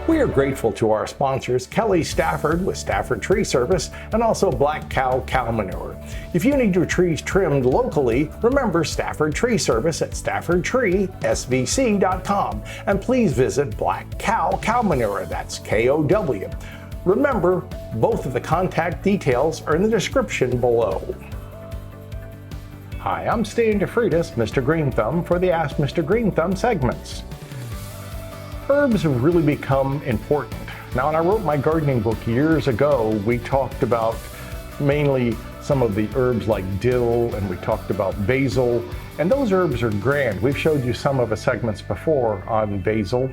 We are grateful to our sponsors, Kelly Stafford with Stafford Tree Service, and also Black Cow Cow Manure. If you need your trees trimmed locally, remember Stafford Tree Service at StaffordTreeSVC.com. And please visit Black Cow Cow Manure, that's K-O-W. Remember, both of the contact details are in the description below. Hi, I'm Stan DeFreitas, Mr. Greenthumb, for the Ask Mr. Greenthumb segments. Herbs have really become important. Now, when I wrote my gardening book years ago, we talked about mainly some of the herbs like dill, and we talked about basil, and those herbs are grand. We've showed you some of the segments before on basil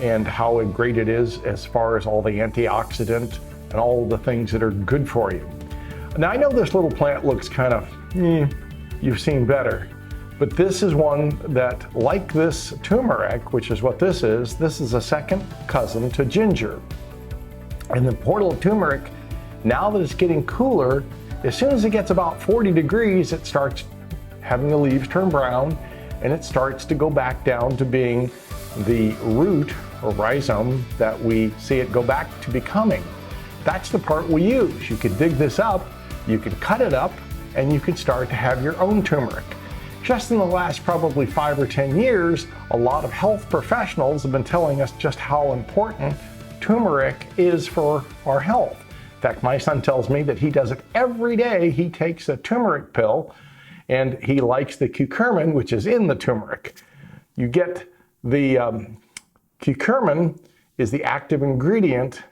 and how great it is as far as all the antioxidant and all the things that are good for you. Now, I know this little plant looks kind of, you've seen better. But this is one that, like this turmeric, which is what this is a second cousin to ginger. And the portal of turmeric, now that it's getting cooler, as soon as it gets about 40 degrees, it starts having the leaves turn brown, and it starts to go back down to being the root or rhizome that we see it go back to becoming. That's the part we use. You can dig this up, you can cut it up, and you can start to have your own turmeric. Just in the last probably 5 or 10 years, a lot of health professionals have been telling us just how important turmeric is for our health. In fact, my son tells me that he does it every day. He takes a turmeric pill, and he likes the curcumin, which is in the turmeric. You get the curcumin is the active ingredient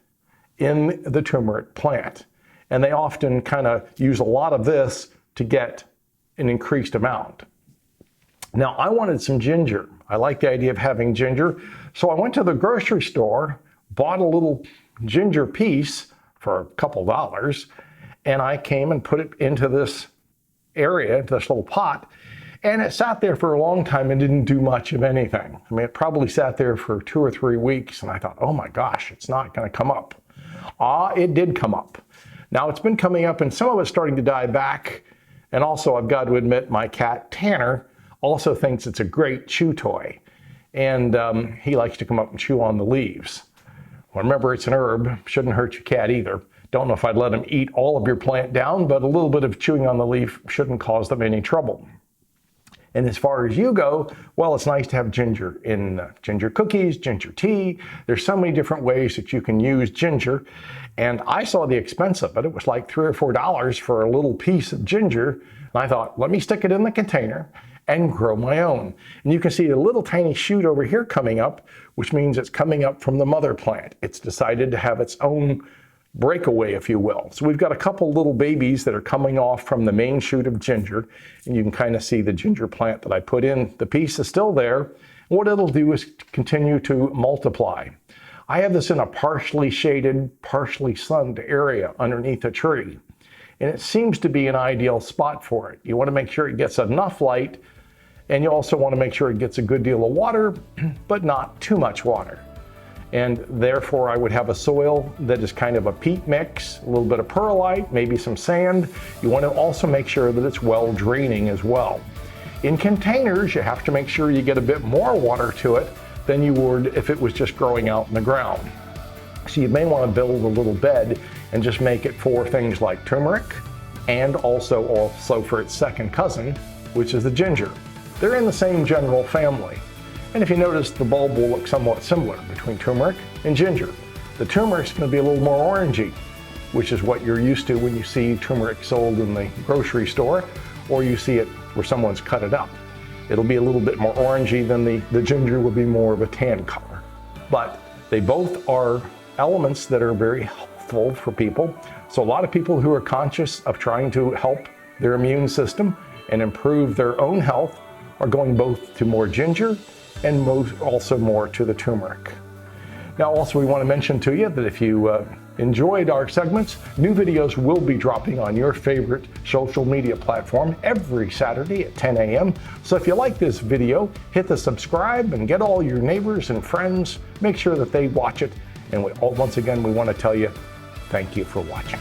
in the turmeric plant. And they often kind of use a lot of this to get an increased amount. Now, I wanted some ginger. I like the idea of having ginger. So I went to the grocery store, bought a little ginger piece for a couple dollars, and I came and put it into this area, this little pot, and it sat there for a long time and didn't do much of anything. I mean, it probably sat there for 2 or 3 weeks, and I thought, oh my gosh, it's not gonna come up. It did come up. Now, it's been coming up, and some of it's starting to die back. And also, I've got to admit, my cat, Tanner, also thinks it's a great chew toy. And he likes to come up and chew on the leaves. Well, remember, it's an herb. Shouldn't hurt your cat either. Don't know if I'd let him eat all of your plant down, but a little bit of chewing on the leaf shouldn't cause them any trouble. And as far as you go, well, it's nice to have ginger in ginger cookies, ginger tea. There's so many different ways that you can use ginger. And I saw the expense of it. It was like $3 or $4 for a little piece of ginger. And I thought, let me stick it in the container and grow my own. And you can see a little tiny shoot over here coming up, which means it's coming up from the mother plant. It's decided to have its own breakaway, if you will. So we've got a couple little babies that are coming off from the main shoot of ginger, and you can kind of see the ginger plant that I put in. The piece is still there. And what it'll do is continue to multiply. I have this in a partially shaded, partially sunned area underneath a tree, and it seems to be an ideal spot for it. You want to make sure it gets enough light, and you also want to make sure it gets a good deal of water, but not too much water. And therefore, I would have a soil that is kind of a peat mix, a little bit of perlite, maybe some sand. You want to also make sure that it's well draining as well. In containers, you have to make sure you get a bit more water to it than you would if it was just growing out in the ground. So you may want to build a little bed and just make it for things like turmeric, and also for its second cousin, which is the ginger. They're in the same general family. And if you notice, the bulb will look somewhat similar between turmeric and ginger. The turmeric's going to be a little more orangey, which is what you're used to when you see turmeric sold in the grocery store, or you see it where someone's cut it up. It'll be a little bit more orangey than the ginger will be more of a tan color. But they both are elements that are very helpful for people. So a lot of people who are conscious of trying to help their immune system and improve their own health are going both to more ginger and also more to the turmeric. Now, also we want to mention to you that if you enjoyed our segments, new videos will be dropping on your favorite social media platform every Saturday at 10 a.m. So if you like this video, hit the subscribe and get all your neighbors and friends. Make sure that they watch it. And once again, we want to tell you, thank you for watching.